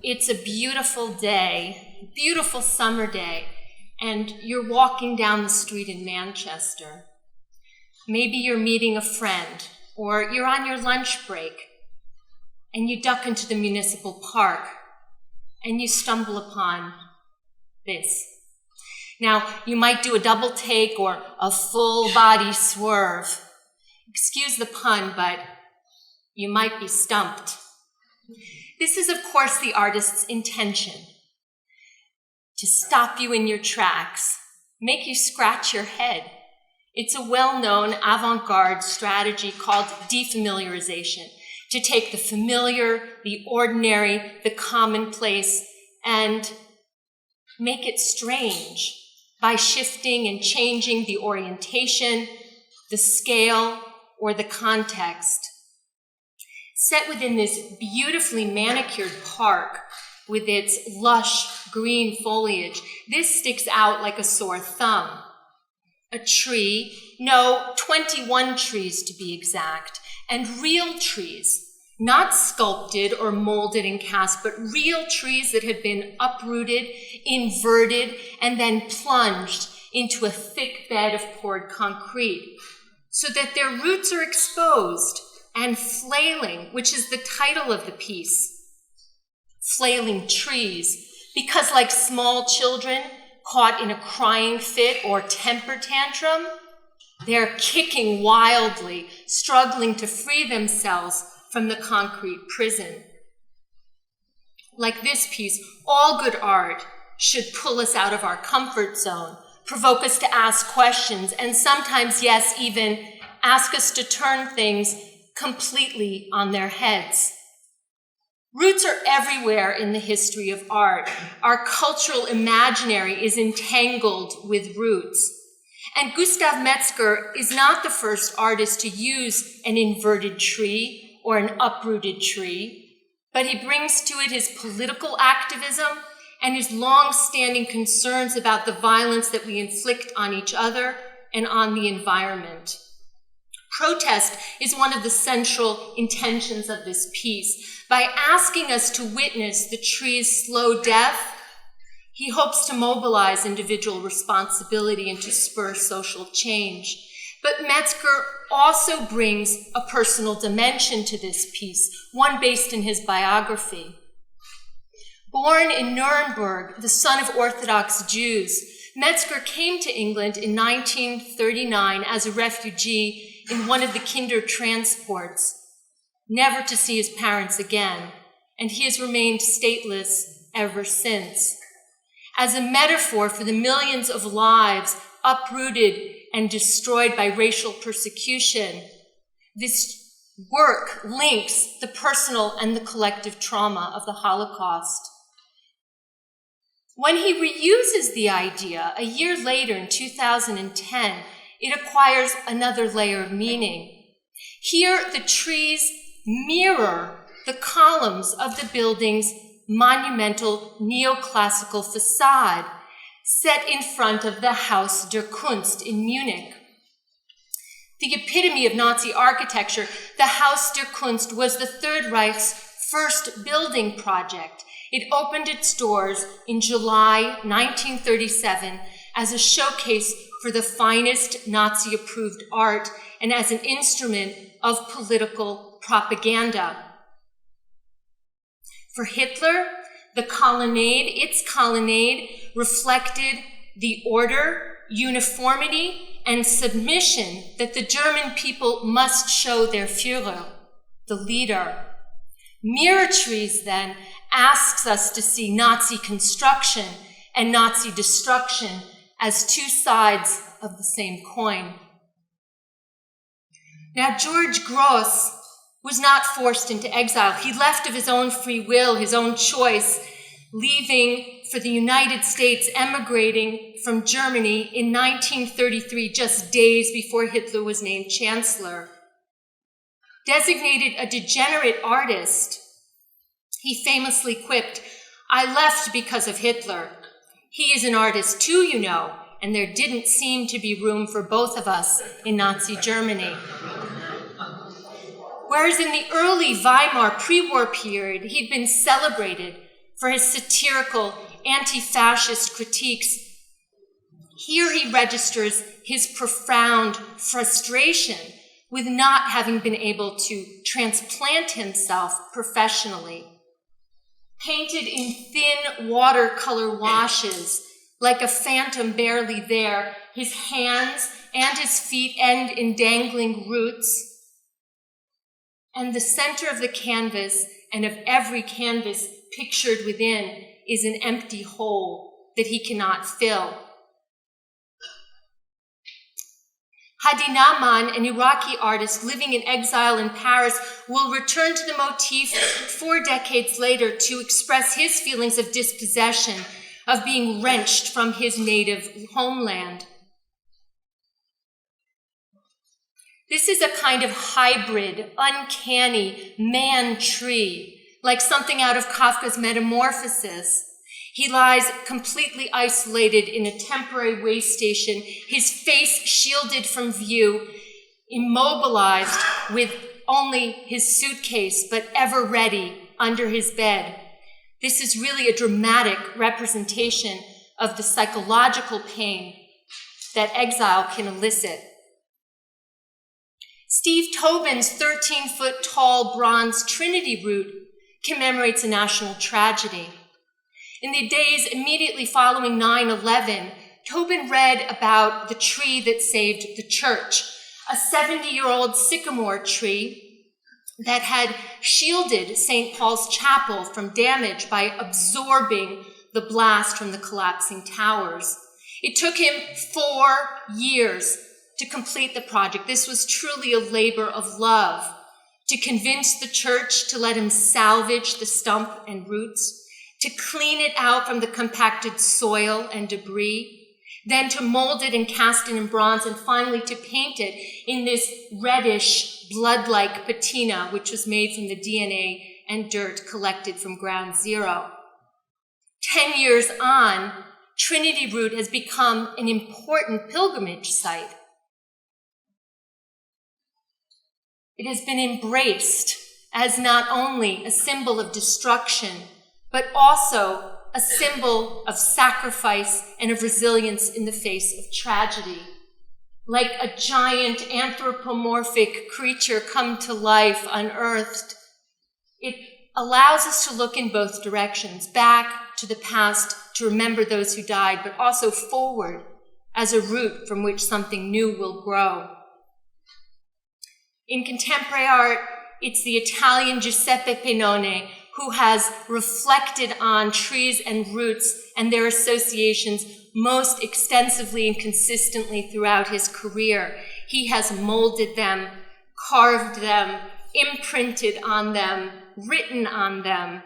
it's a beautiful day, beautiful summer day, and you're walking down the street in Manchester. Maybe you're meeting a friend, or you're on your lunch break, and you duck into the municipal park, and you stumble upon this. Now, you might do a double take or a full body swerve. Excuse the pun, but you might be stumped. This is, of course, the artist's intention: to stop you in your tracks, make you scratch your head. It's a well-known avant-garde strategy called defamiliarization, to take the familiar, the ordinary, the commonplace, and make it strange by shifting and changing the orientation, the scale, or the context. Set within this beautifully manicured park with its lush green foliage, this sticks out like a sore thumb. A tree, no, 21 trees to be exact, and real trees, not sculpted or molded and cast, but real trees that had been uprooted, inverted, and then plunged into a thick bed of poured concrete, so that their roots are exposed and flailing, which is the title of the piece. Flailing trees, because like small children caught in a crying fit or temper tantrum, they're kicking wildly, struggling to free themselves from the concrete prison. Like this piece, all good art should pull us out of our comfort zone, provoke us to ask questions, and sometimes, yes, even ask us to turn things completely on their heads. Roots are everywhere in the history of art. Our cultural imaginary is entangled with roots. And Gustav Metzger is not the first artist to use an inverted tree or an uprooted tree, but he brings to it his political activism and his long-standing concerns about the violence that we inflict on each other and on the environment. Protest is one of the central intentions of this piece. By asking us to witness the tree's slow death, he hopes to mobilize individual responsibility and to spur social change. But Metzger also brings a personal dimension to this piece, one based in his biography. Born in Nuremberg, the son of Orthodox Jews, Metzger came to England in 1939 as a refugee in one of the Kinder transports, never to see his parents again, and he has remained stateless ever since. As a metaphor for the millions of lives uprooted and destroyed by racial persecution, this work links the personal and the collective trauma of the Holocaust. When he reuses the idea a year later in 2010, it acquires another layer of meaning. Here, the trees mirror the columns of the building's monumental neoclassical facade set in front of the Haus der Kunst in Munich. The epitome of Nazi architecture, the Haus der Kunst was the Third Reich's first building project. It opened its doors in July 1937 as a showcase for the finest Nazi-approved art and as an instrument of political propaganda. For Hitler, its colonnade reflected the order, uniformity, and submission that the German people must show their Führer, the leader. Mirror trees, then, asks us to see Nazi construction and Nazi destruction as two sides of the same coin. Now, George Grosz was not forced into exile. He left of his own free will, his own choice, leaving for the United States, emigrating from Germany in 1933, just days before Hitler was named chancellor. Designated a degenerate artist, he famously quipped, "I left because of Hitler. He is an artist too, you know, and there didn't seem to be room for both of us in Nazi Germany." Whereas in the early Weimar pre-war period, he'd been celebrated for his satirical, anti-fascist critiques, here he registers his profound frustration with not having been able to transplant himself professionally. Painted in thin watercolor washes, like a phantom barely there, his hands and his feet end in dangling roots. And the center of the canvas and of every canvas pictured within is an empty hole that he cannot fill. Hadi Nahman, an Iraqi artist living in exile in Paris, will return to the motif 4 decades later to express his feelings of dispossession, of being wrenched from his native homeland. This is a kind of hybrid, uncanny man-tree, like something out of Kafka's Metamorphosis. He lies completely isolated in a temporary way station, his face shielded from view, immobilized with only his suitcase, but ever ready under his bed. This is really a dramatic representation of the psychological pain that exile can elicit. Steve Tobin's 13-foot-tall bronze Trinity root commemorates a national tragedy. In the days immediately following 9/11, Tobin read about the tree that saved the church, a 70-year-old sycamore tree that had shielded St. Paul's Chapel from damage by absorbing the blast from the collapsing towers. It took him 4 years to complete the project. This was truly a labor of love, to convince the church to let him salvage the stump and roots, to clean it out from the compacted soil and debris, then to mold it and cast it in bronze, and finally to paint it in this reddish, blood-like patina, which was made from the DNA and dirt collected from ground zero. 10 years on, Trinity Root has become an important pilgrimage site. It has been embraced as not only a symbol of destruction, but also a symbol of sacrifice and of resilience in the face of tragedy. Like a giant anthropomorphic creature come to life, unearthed, it allows us to look in both directions, back to the past to remember those who died, but also forward as a root from which something new will grow. In contemporary art, it's the Italian Giuseppe Pennone who has reflected on trees and roots and their associations most extensively and consistently throughout his career. He has molded them, carved them, imprinted on them, written on them.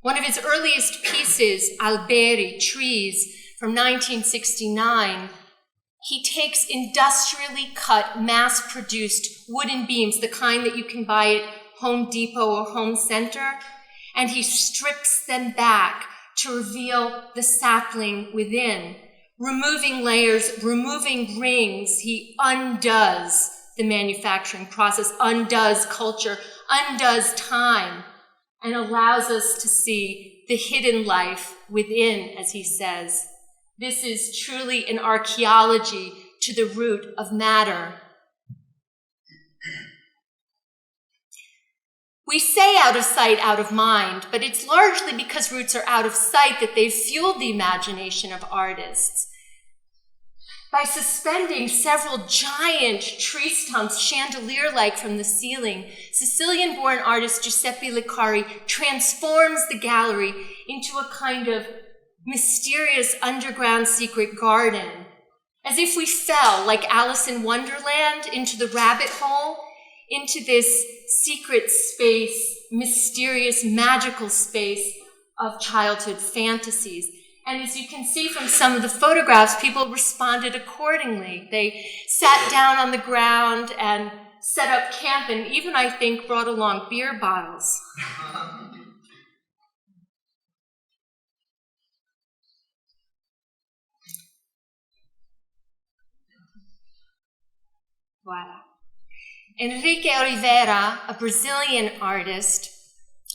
One of his earliest pieces, Alberi, Trees, from 1969, he takes industrially cut, mass-produced wooden beams, the kind that you can buy at Home Depot or Home Center, and he strips them back to reveal the sapling within. Removing layers, removing rings, he undoes the manufacturing process, undoes culture, undoes time, and allows us to see the hidden life within, as he says. This is truly an archaeology to the root of matter. We say out of sight, out of mind, but it's largely because roots are out of sight that they've fueled the imagination of artists. By suspending several giant tree stumps, chandelier-like from the ceiling, Sicilian-born artist Giuseppe Licari transforms the gallery into a kind of mysterious underground secret garden, as if we fell, like Alice in Wonderland, into the rabbit hole, into this secret space, mysterious, magical space of childhood fantasies. And as you can see from some of the photographs, people responded accordingly. They sat down on the ground and set up camp, and even, I think, brought along beer bottles. Voilà. Enrique Oliveira, a Brazilian artist,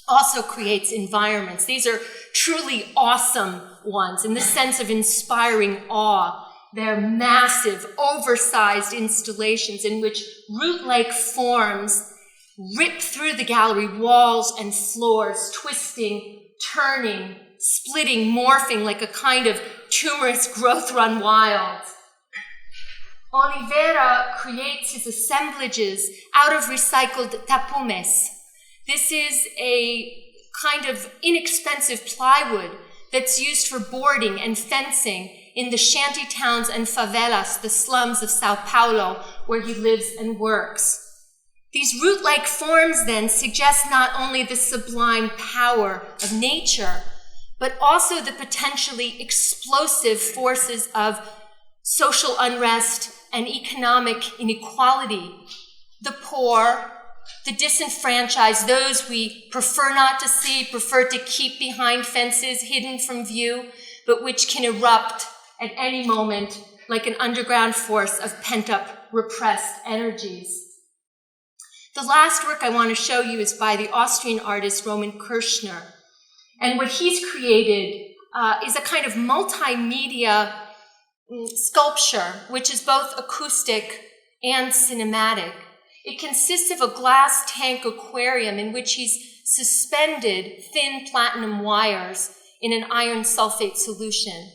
also creates environments. These are truly awesome ones in the sense of inspiring awe. They're massive, oversized installations in which root-like forms rip through the gallery walls and floors, twisting, turning, splitting, morphing like a kind of tumorous growth run wild. Oliveira creates his assemblages out of recycled tapumes. This is a kind of inexpensive plywood that's used for boarding and fencing in the shanty towns and favelas, the slums of Sao Paulo, where he lives and works. These root-like forms then suggest not only the sublime power of nature, but also the potentially explosive forces of social unrest and economic inequality. The poor, the disenfranchised, those we prefer not to see, prefer to keep behind fences, hidden from view, but which can erupt at any moment like an underground force of pent-up, repressed energies. The last work I want to show you is by the Austrian artist Roman Kirschner. And what he's created is a kind of multimedia sculpture, which is both acoustic and cinematic. It consists of a glass tank aquarium in which he's suspended thin platinum wires in an iron sulfate solution.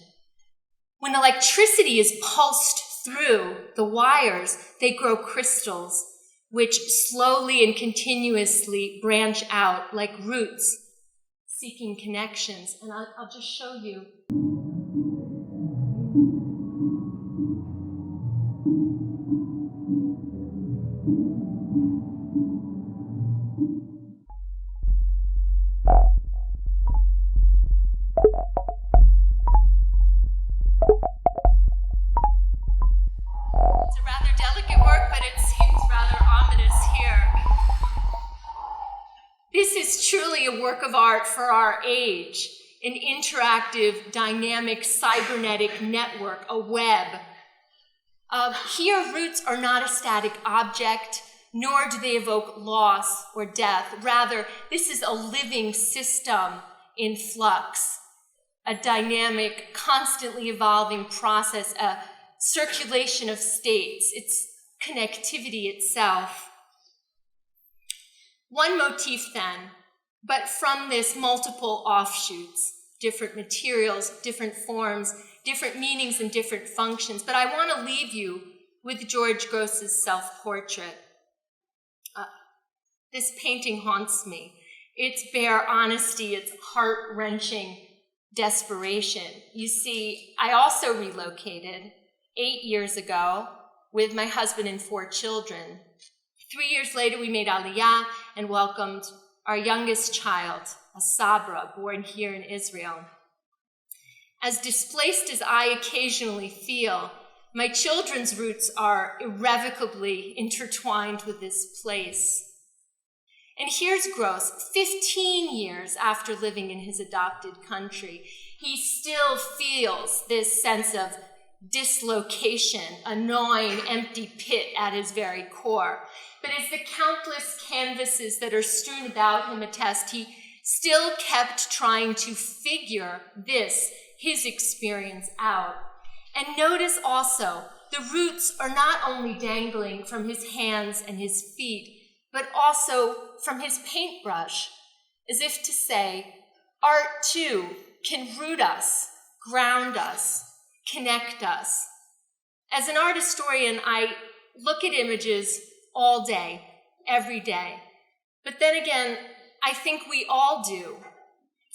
When electricity is pulsed through the wires, they grow crystals, which slowly and continuously branch out like roots, seeking connections. And I'll just show you. It's a rather delicate work, but it seems rather ominous here. This is truly a work of art for our age, an interactive, dynamic, cybernetic network, a web. Here, roots are not a static object, nor do they evoke loss or death. Rather, this is a living system in flux, a dynamic, constantly evolving process, a circulation of states. It's connectivity itself. One motif then, but from this multiple offshoots, different materials, different forms, different meanings and different functions. But I want to leave you with George Grosz's self-portrait. This painting haunts me. Its bare honesty, its heart-wrenching desperation. You see, I also relocated 8 years ago with my husband and 4 children. 3 years later, we made Aliyah and welcomed our youngest child, a Sabra, born here in Israel. As displaced as I occasionally feel, my children's roots are irrevocably intertwined with this place. And here's Grosz, 15 years after living in his adopted country. He still feels this sense of dislocation, a gnawing, empty pit at his very core. But as the countless canvases that are strewn about him attest, he still kept trying to figure this, his experience, out. And notice also, the roots are not only dangling from his hands and his feet, but also from his paintbrush, as if to say, art too can root us, ground us, connect us. As an art historian, I look at images all day, every day. But then again, I think we all do.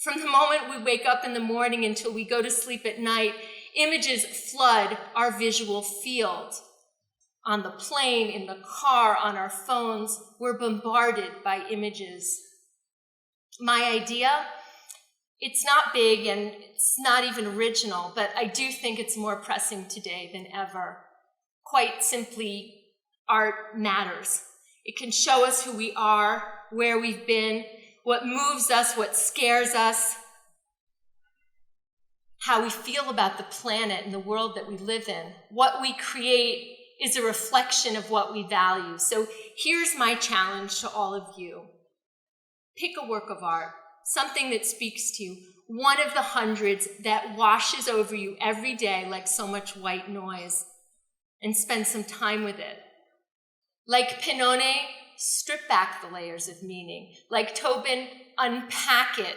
From the moment we wake up in the morning until we go to sleep at night, images flood our visual field. On the plane, in the car, on our phones, we're bombarded by images. My idea, it's not big and it's not even original, but I do think it's more pressing today than ever. Quite simply, art matters. It can show us who we are, where we've been, what moves us, what scares us, how we feel about the planet and the world that we live in. What we create is a reflection of what we value. So here's my challenge to all of you. Pick a work of art, something that speaks to you, one of the hundreds that washes over you every day like so much white noise, and spend some time with it. Like Pennone, strip back the layers of meaning. Like Tobin, unpack it.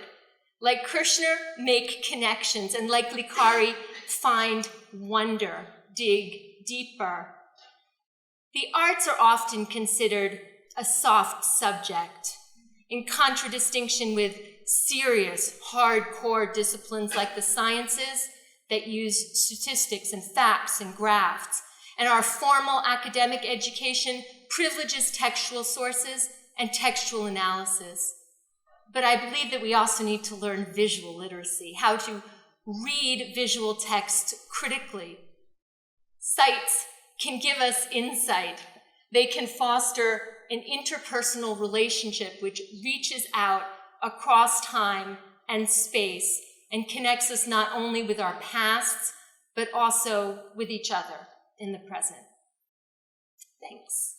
Like Kirshner, make connections. And like Likari, find wonder, dig deeper. The arts are often considered a soft subject, in contradistinction with serious, hardcore disciplines like the sciences that use statistics and facts and graphs. And our formal academic education privileges textual sources and textual analysis. But I believe that we also need to learn visual literacy, how to read visual text critically. Sights can give us insight. They can foster an interpersonal relationship which reaches out across time and space and connects us not only with our pasts, but also with each other in the present. Thanks.